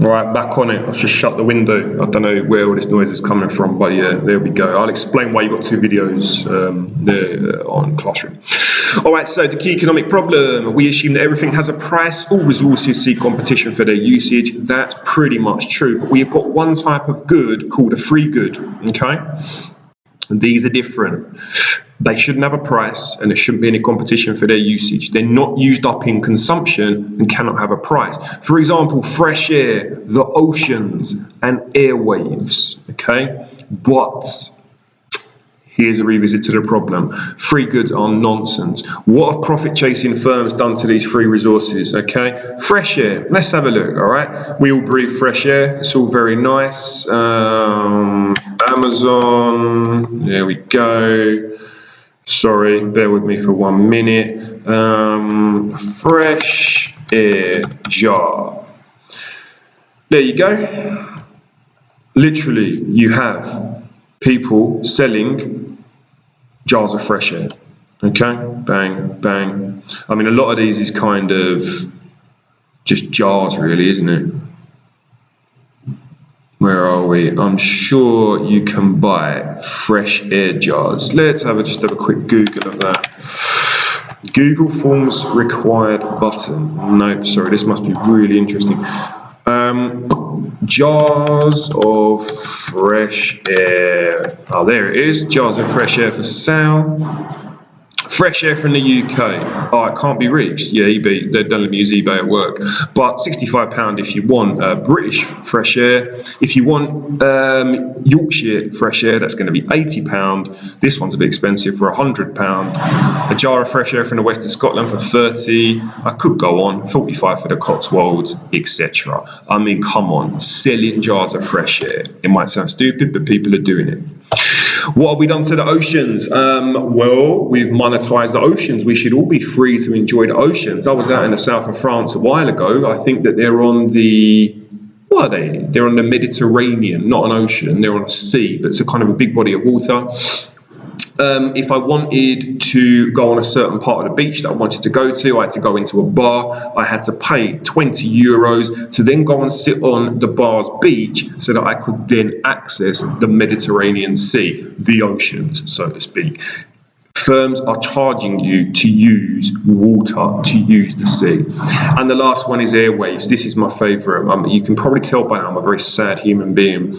All right, back on it. I've just shut the window. I don't know where all this noise is coming from, but yeah, there we go. I'll explain why you got two videos there on Classroom. All right, so the key economic problem. We assume that everything has a price. All resources see competition for their usage. That's pretty much true. But we've got one type of good called a free good, okay? And these are different. They shouldn't have a price and there shouldn't be any competition for their usage. They're not used up in consumption and cannot have a price. For example, fresh air, the oceans, and airwaves, okay? But here's a revisit to the problem. Free goods are nonsense. What have profit-chasing firms done to these free resources, okay? Fresh air, let's have a look, all right? We all breathe fresh air, it's all very nice. Amazon, there we go. Sorry, bear with me for 1 minute. Fresh air jar. There you go. Literally, you have people selling jars of fresh air. Okay, bang, bang. I mean, a lot of these is kind of just jars, really, isn't it? Where are we? I'm sure you can buy fresh air jars. Let's just have a quick Google of that. Google Forms required button. No, sorry, this must be really interesting. Jars of fresh air. Oh, there it is. Jars of fresh air for sale. Fresh air from the UK. Oh, it can't be reached. Yeah, eBay. They don't let me use eBay at work. But £65 if you want British fresh air. If you want Yorkshire fresh air, that's going to be £80. This one's a bit expensive for £100. A jar of fresh air from the west of Scotland for 30. I could go on. 45 for the Cotswolds, etc. I mean, come on, selling jars of fresh air. It might sound stupid, but people are doing it. What have we done to the oceans? Well, we've monetized the oceans. We should all be free to enjoy the oceans. I was out in the south of France a while ago. I think that they're on the, what are they? They're on the Mediterranean, not an ocean. They're on a sea, but it's a kind of a big body of water. If I wanted to go on a certain part of the beach that I wanted to go to, I had to go into a bar. I had to pay €20 to then go and sit on the bar's beach so that I could then access the Mediterranean Sea, the oceans, so to speak. Firms are charging you to use water, to use the sea. And the last one is airwaves. This is my favorite. You can probably tell by now I'm a very sad human being.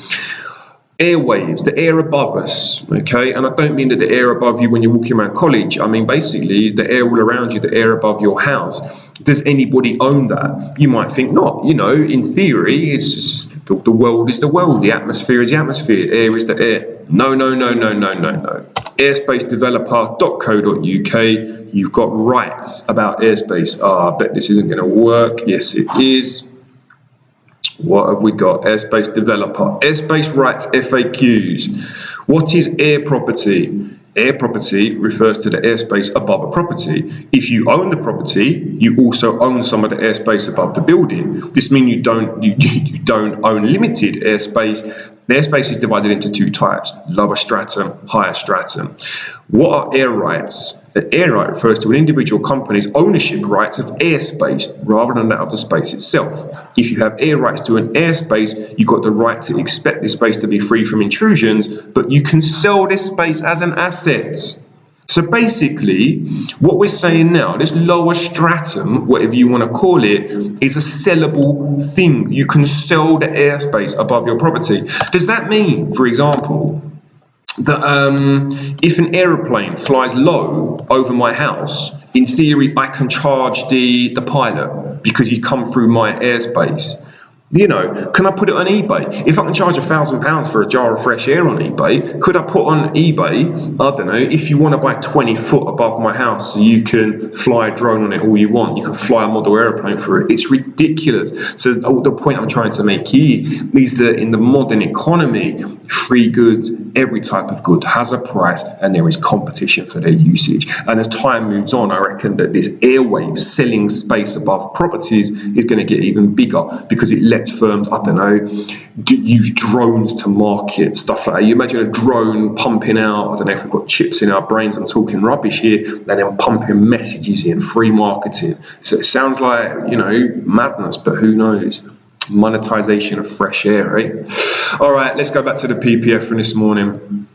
Airwaves, the air above us, okay? And I don't mean that the air above you when you're walking around college. I mean, basically, the air all around you, the air above your house. Does anybody own that? You might think not. You know, in theory, it's just, the world is the world. The atmosphere is the atmosphere. Air is the air. No. Airspacedeveloper.co.uk. You've got rights about airspace. I bet this isn't going to work. Yes, it is. What have we got? Airspace developer. Airspace rights FAQs. What is air property? Air property refers to the airspace above a property. If you own the property, you also own some of the airspace above the building. This means you don't own limited airspace. The airspace is divided into two types: lower stratum, higher stratum. What are air rights? An air right refers to an individual company's ownership rights of airspace rather than that of the space itself. If you have air rights to an airspace, you've got the right to expect this space to be free from intrusions, but you can sell this space as an asset. So basically, what we're saying now, this lower stratum, whatever you want to call it, is a sellable thing. You can sell the airspace above your property. Does that mean, for example, that if an aeroplane flies low over my house, in theory, I can charge the pilot because he's come through my airspace? You know, can I put it on eBay? If I can charge £1,000 for a jar of fresh air on eBay, could I put on eBay, I don't know, if you want to buy 20 foot above my house so you can fly a drone on it all you want, you can fly a model airplane through it. It's ridiculous. So the point I'm trying to make here is that in the modern economy, free goods, every type of good has a price and there is competition for their usage. And as time moves on, I reckon that this airwave selling space above properties is going to get even bigger because it lets firms, I don't know, use drones to market, stuff like that. You imagine a drone pumping out, I don't know if we've got chips in our brains, I'm talking rubbish here, and then pumping messages in, free marketing. So it sounds like, you know, madness, but who knows? Monetization of fresh air, eh? All right, let's go back to the PPF from this morning.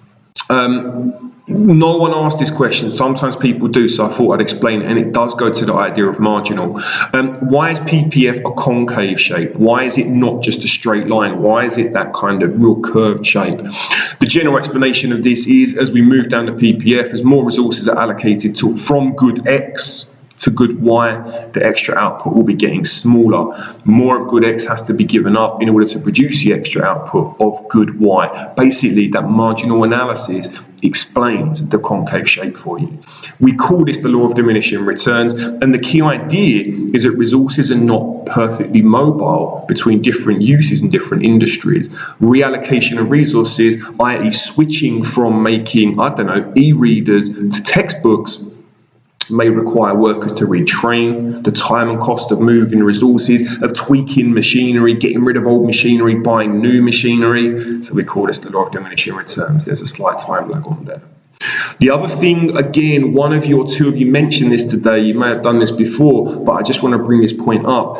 No one asked this question. Sometimes people do, so I thought I'd explain it, and it does go to the idea of marginal. Why is PPF a concave shape? Why is it not just a straight line? Why is it that kind of real curved shape? The general explanation of this is, as we move down to PPF, as more resources are allocated from good X to good Y, the extra output will be getting smaller. More of good X has to be given up in order to produce the extra output of good Y. Basically, that marginal analysis explains the concave shape for you. We call this the law of diminishing returns, and the key idea is that resources are not perfectly mobile between different uses and different industries. Reallocation of resources, i.e. switching from making, e-readers to textbooks, may require workers to retrain, the time and cost of moving resources, of tweaking machinery, getting rid of old machinery, buying new machinery. So we call this the law of diminishing returns. There's a slight time lag on there. The other thing, again, one of you or two of you mentioned this today, you may have done this before, but I just want to bring this point up.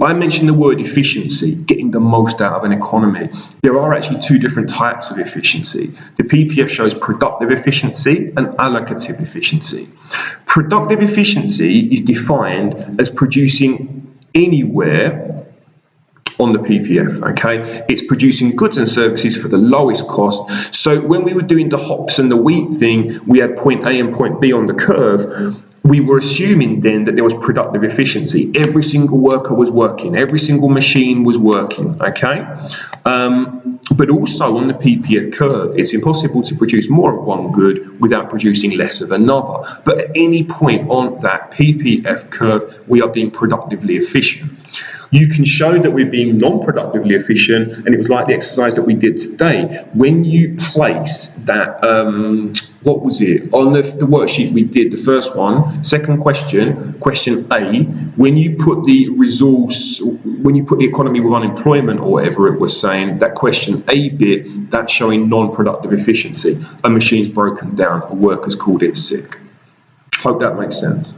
I mentioned the word efficiency, getting the most out of an economy. There are actually two different types of efficiency. The PPF shows productive efficiency and allocative efficiency. Productive efficiency is defined as producing anywhere on the PPF, okay? It's producing goods and services for the lowest cost. So when we were doing the hops and the wheat thing, we had point A and point B on the curve. We were assuming then that there was productive efficiency. Every single worker was working, every single machine was working, okay? But also on the PPF curve, it's impossible to produce more of one good without producing less of another. But at any point on that PPF curve, we are being productively efficient. You can show that we're being non-productively efficient, and it was like the exercise that we did today. When you place that, what was it, on the worksheet we did, the first one, second question, question A, when you put the resource, when you put the economy with unemployment or whatever it was saying, that question A bit, that's showing non-productive efficiency. A machine's broken down, a worker's called in sick. Hope that makes sense.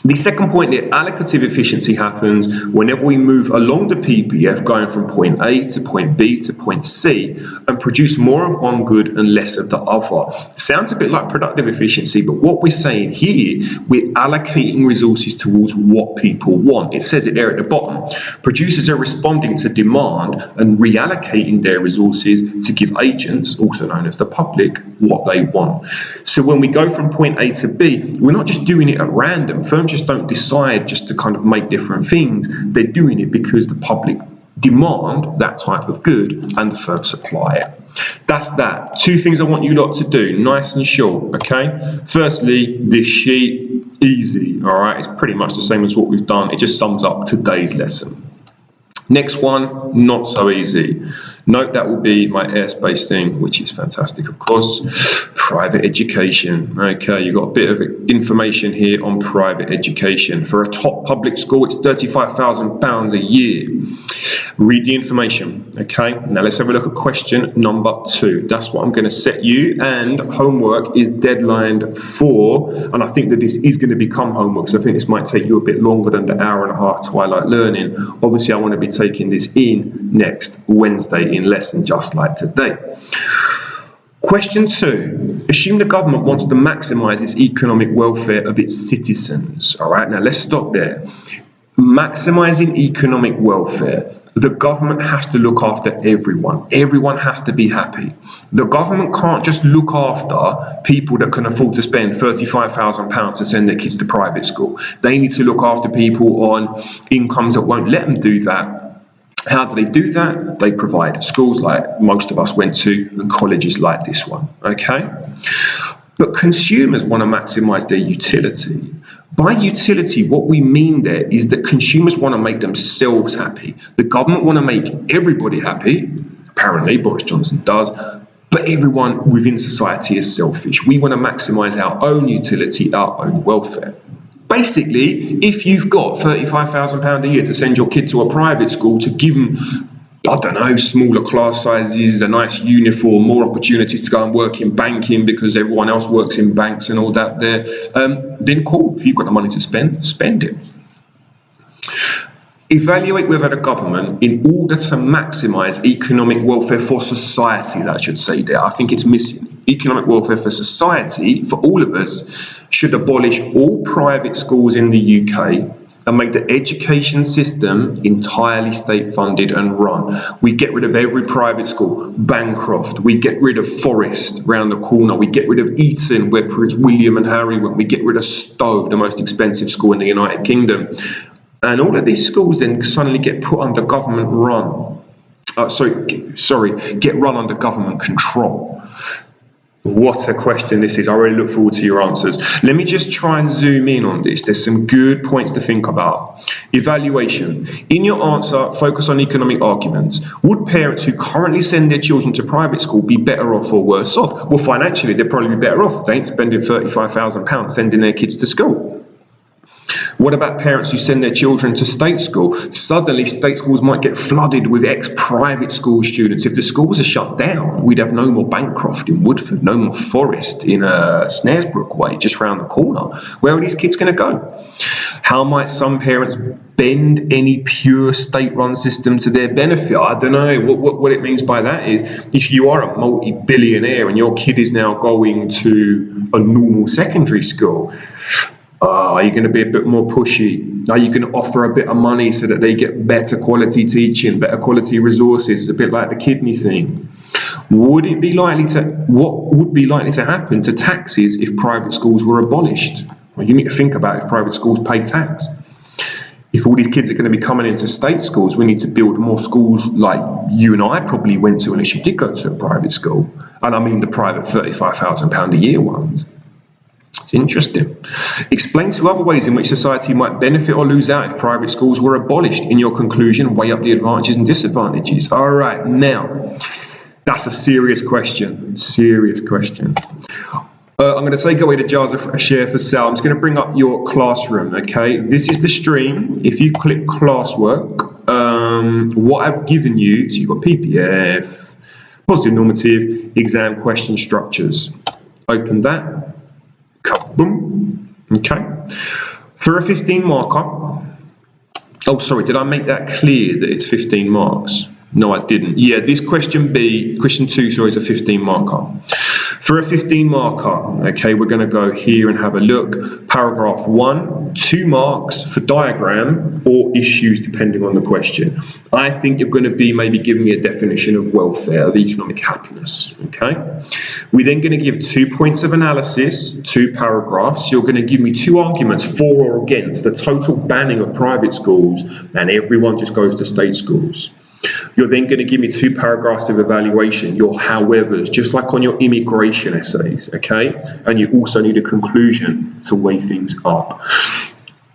The second point there, allocative efficiency happens whenever we move along the PPF, going from point A to point B to point C, and produce more of one good and less of the other. Sounds a bit like productive efficiency, but what we're saying here, we're allocating resources towards what people want. It says it there at the bottom. Producers are responding to demand and reallocating their resources to give agents, also known as the public, what they want. So when we go from point A to B, we're not just doing it at random. Firms just don't decide just to kind of make different things. They're doing it because the public demand that type of good and the firms supply it. That's that. Two things I want you lot to do, nice and short, okay? Firstly, this sheet, easy, all right? It's pretty much the same as what we've done. It just sums up today's lesson. Next one, not so easy. Note that will be my airspace thing, which is fantastic, of course. Private education. Okay, you've got a bit of information here on private education. For a top public school, it's £35,000 a year. Read the information, okay? Now let's have a look at question number 2. That's what I'm going to set you, and homework is deadlined for, and I think that this is going to become homework, so I think this might take you a bit longer than the hour and a half Twilight Learning. Obviously, I want to be taking this in next Wednesday in lesson, just like today. Question 2, assume the government wants to maximize its economic welfare of its citizens. All right, now let's stop there. Maximizing economic welfare. The government has to look after everyone. Everyone has to be happy. The government can't just look after people that can afford to spend £35,000 to send their kids to private school. They need to look after people on incomes that won't let them do that. How do they do that? They provide schools like most of us went to and colleges like this one, okay? But consumers want to maximize their utility. By utility, what we mean there is that consumers want to make themselves happy. The government want to make everybody happy. Apparently, Boris Johnson does. But everyone within society is selfish. We want to maximize our own utility, our own welfare. Basically, if you've got £35,000 a year to send your kid to a private school to give them, I don't know, smaller class sizes, a nice uniform, more opportunities to go and work in banking because everyone else works in banks and all that there, then cool. If you've got the money to spend, spend it. Evaluate whether the government, in order to maximise economic welfare for society, that should say there, I think it's missing. Economic welfare for society, for all of us, should abolish all private schools in the UK and make the education system entirely state-funded and run. We get rid of every private school, Bancroft. We get rid of Forest round the corner. We get rid of Eton, where Prince William and Harry went. We get rid of Stowe, the most expensive school in the United Kingdom. And all of these schools then suddenly get put under government run. Get run under government control. What a question this is. I really look forward to your answers. Let me just try and zoom in on this. There's some good points to think about. Evaluation. In your answer, focus on economic arguments. Would parents who currently send their children to private school be better off or worse off? Well, financially, they'd probably be better off. They ain't spending £35,000 sending their kids to school. What about parents who send their children to state school? Suddenly, state schools might get flooded with ex-private school students. If the schools are shut down, we'd have no more Bancroft in Woodford, no more Forest in Snaresbrook Way, just round the corner. Where are these kids going to go? How might some parents bend any pure state-run system to their benefit? I don't know. What it means by that is, if you are a multi-billionaire and your kid is now going to a normal secondary school, are you going to be a bit more pushy? Are you going to offer a bit of money so that they get better quality teaching, better quality resources? It's a bit like the kidney thing. What would be likely to happen to taxes if private schools were abolished? Well, you need to think about if private schools pay tax. If all these kids are going to be coming into state schools, we need to build more schools like you and I probably went to unless you did go to a private school. And I mean the private £35,000 a year ones. It's interesting. Explain 2 other ways in which society might benefit or lose out if private schools were abolished. In your conclusion, weigh up the advantages and disadvantages. All right, now, that's a serious question. Serious question. I'm going to take away the jars of share for sale. I'm just going to bring up your classroom, okay? This is the stream. If you click classwork, what I've given you, so you've got PPF, positive normative, exam question structures. Open that. Boom. Okay. For a 15 marker, oh, sorry, did I make that clear that it's 15 marks? No, I didn't. Yeah, this question 2, sorry, is a 15 marker. For a 15 marker, okay, we're going to go here and have a look. Paragraph 1, 2 marks for diagram or issues depending on the question. I think you're going to be maybe giving me a definition of welfare, of economic happiness, okay? We're then going to give 2 points of analysis, 2 paragraphs. You're going to give me 2 arguments for or against the total banning of private schools and everyone just goes to state schools. You're then going to give me 2 paragraphs of evaluation, your howevers, just like on your immigration essays, okay? And you also need a conclusion to weigh things up.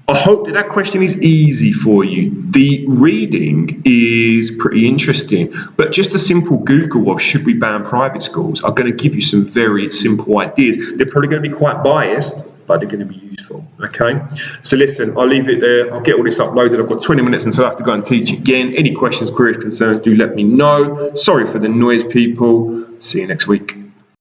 I hope that question is easy for you. The reading is pretty interesting, but just a simple Google of should we ban private schools are going to give you some very simple ideas. They're probably going to be quite biased, but they're going to be useful, okay? So listen, I'll leave it there. I'll get all this uploaded. I've got 20 minutes until I have to go and teach again. Any questions, queries, concerns, do let me know. Sorry for the noise, people. See you next week.